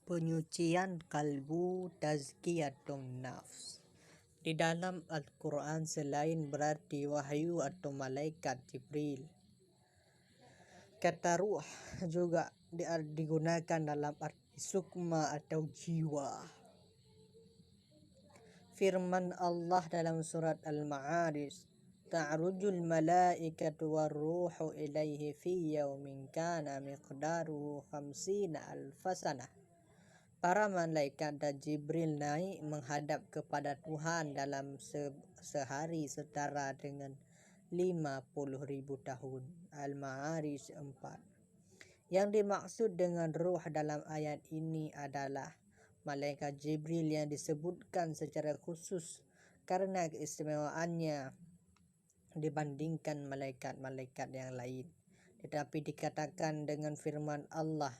Penyucian kalbu, tazkiyatun nafs. Di dalam Al-Quran selain berarti wahyu atau malaikat Jibril, kata ruh juga digunakan dalam arti sukma atau jiwa. Firman Allah dalam surat Al-Ma'arij, ta'rujul malaikatu warruhu ilaihi fi yaumin kana miqdaruhu 50 alfasanah. Para malaikat dan Jibril naik menghadap kepada Tuhan dalam sehari setara dengan 50.000 tahun. Al-Ma'arij 4. Yang dimaksud dengan ruh dalam ayat ini adalah malaikat Jibril yang disebutkan secara khusus karena keistimewaannya dibandingkan malaikat-malaikat yang lain. Tetapi dikatakan dengan firman Allah,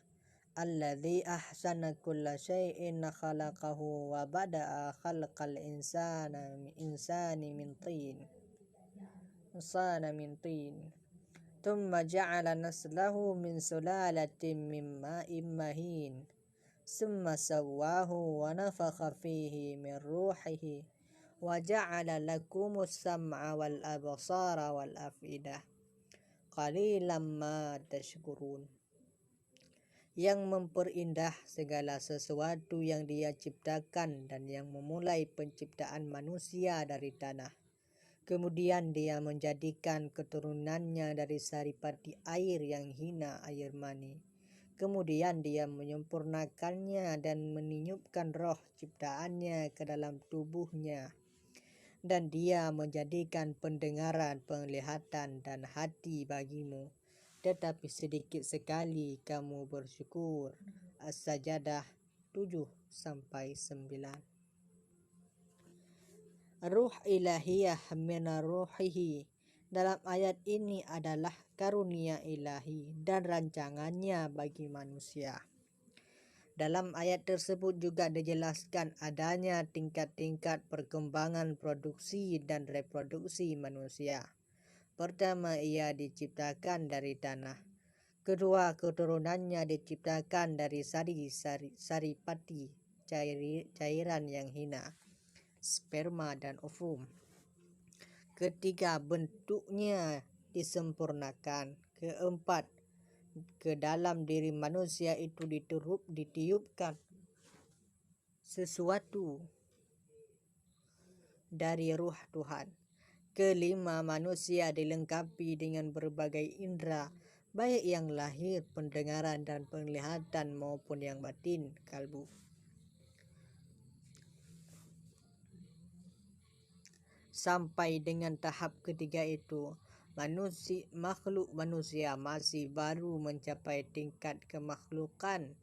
alladzi ahsana kulla syai'in khalaqahu wa bada'a khalqal insani min tin thumma ja'ala naslahu min sulalatin min ma'in mahin thumma sawwahu wa nafakha fihi min ruhihi wa ja'ala lakumus sam'a wal absara wal afidah qalilan ma tashkurun. Yang memperindah segala sesuatu yang Dia ciptakan dan yang memulai penciptaan manusia dari tanah. Kemudian Dia menjadikan keturunannya dari saripati air yang hina, air mani. Kemudian Dia menyempurnakannya dan meniupkan roh ciptaannya ke dalam tubuhnya. Dan Dia menjadikan pendengaran, penglihatan dan hati bagimu. Tetapi sedikit sekali kamu bersyukur. As-Sajdah 7-9. Ruh ilahiyah mina ruhihi dalam ayat ini adalah karunia ilahi dan rancangannya bagi manusia. Dalam ayat tersebut juga dijelaskan adanya tingkat-tingkat perkembangan produksi dan reproduksi manusia. Pertama, ia diciptakan dari tanah. Kedua, keturunannya diciptakan dari saripati, cairan yang hina, sperma dan ovum. Ketiga, bentuknya disempurnakan. Keempat, ke dalam diri manusia itu ditiupkan sesuatu dari ruh Tuhan. Kelima, manusia dilengkapi dengan berbagai indera, baik yang lahir, pendengaran dan penglihatan maupun yang batin, kalbu. Sampai dengan tahap ketiga itu, makhluk manusia masih baru mencapai tingkat kemakhlukan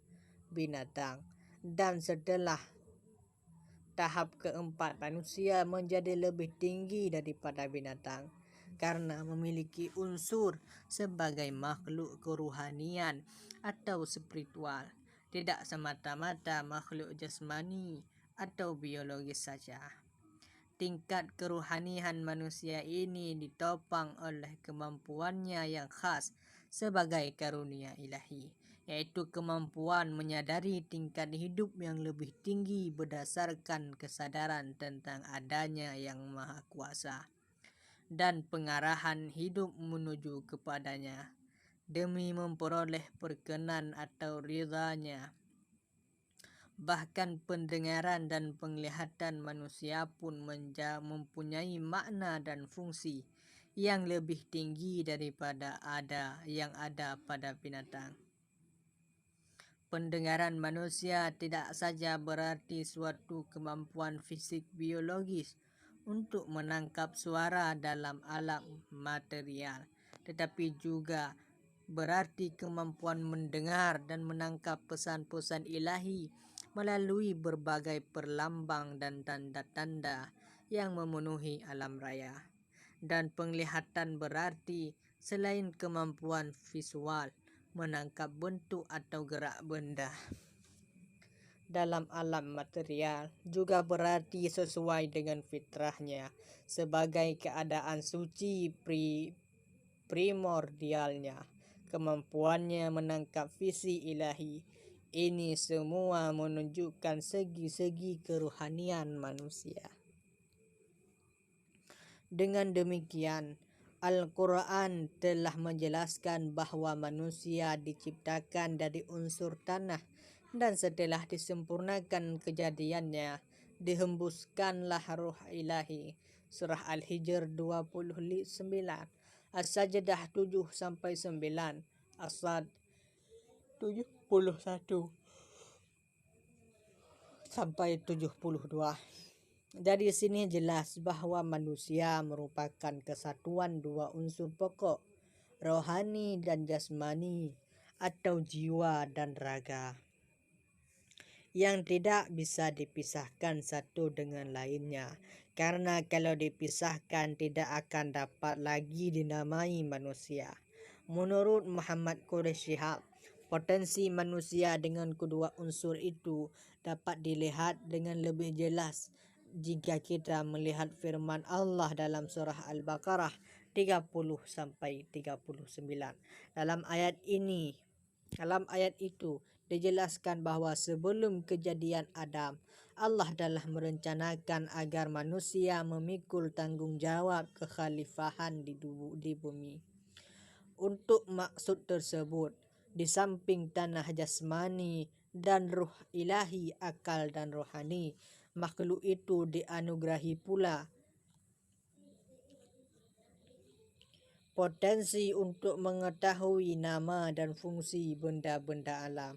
binatang. Dan setelah tahap keempat, manusia menjadi lebih tinggi daripada binatang karena memiliki unsur sebagai makhluk keruhanian atau spiritual, tidak semata-mata makhluk jasmani atau biologis saja. Tingkat keruhanian manusia ini ditopang oleh kemampuannya yang khas sebagai karunia ilahi, yaitu kemampuan menyadari tingkat hidup yang lebih tinggi berdasarkan kesadaran tentang adanya Yang Maha Kuasa dan pengarahan hidup menuju kepadanya demi memperoleh perkenan atau ridhanya. Bahkan pendengaran dan penglihatan manusia pun mempunyai makna dan fungsi yang lebih tinggi daripada yang ada pada binatang. Pendengaran manusia tidak saja berarti suatu kemampuan fisik biologis untuk menangkap suara dalam alam material, tetapi juga berarti kemampuan mendengar dan menangkap pesan-pesan ilahi melalui berbagai perlambang dan tanda-tanda yang memenuhi alam raya. Dan penglihatan berarti selain kemampuan visual menangkap bentuk atau gerak benda dalam alam material, juga berarti sesuai dengan fitrahnya sebagai keadaan suci primordialnya. Kemampuannya menangkap visi ilahi Ini semua menunjukkan segi-segi kerohanian manusia. Dengan demikian, Al-Quran telah menjelaskan bahwa manusia diciptakan dari unsur tanah dan setelah disempurnakan kejadiannya, dihembuskanlah ruh ilahi. Surah Al-Hijr 29, As-Sajdah 7-9, As-Sad 71-72. Dari sini jelas bahwa manusia merupakan kesatuan dua unsur pokok, rohani dan jasmani, atau jiwa dan raga, yang tidak bisa dipisahkan satu dengan lainnya. Karena kalau dipisahkan tidak akan dapat lagi dinamai manusia. Menurut Muhammad Quraish Shihab, potensi manusia dengan kedua unsur itu dapat dilihat dengan lebih jelas jika kita melihat firman Allah dalam surah Al-Baqarah 30-39. Dalam ayat itu dijelaskan bahwa sebelum kejadian Adam, Allah telah merencanakan agar manusia memikul tanggung jawab kekhalifahan di bumi. Untuk maksud tersebut, di samping tanah jasmani dan ruh ilahi, akal dan rohani, makhluk itu dianugerahi pula potensi untuk mengetahui nama dan fungsi benda-benda alam,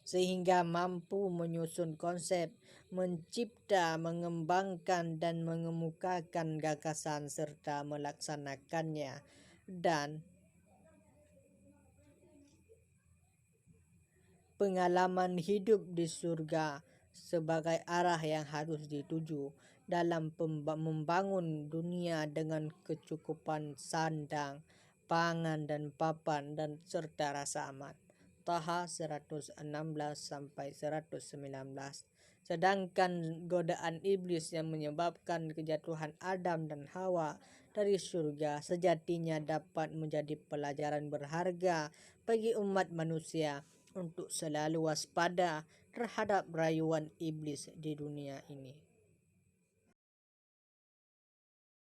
sehingga mampu menyusun konsep, mencipta, mengembangkan dan mengemukakan gagasan serta melaksanakannya, dan pengalaman hidup di surga sebagai arah yang harus dituju dalam membangun dunia dengan kecukupan sandang, pangan dan papan dan serta rasa aman. Taha 116-119. Sedangkan godaan iblis yang menyebabkan kejatuhan Adam dan Hawa dari surga sejatinya dapat menjadi pelajaran berharga bagi umat manusia untuk selalu waspada terhadap rayuan iblis di dunia ini.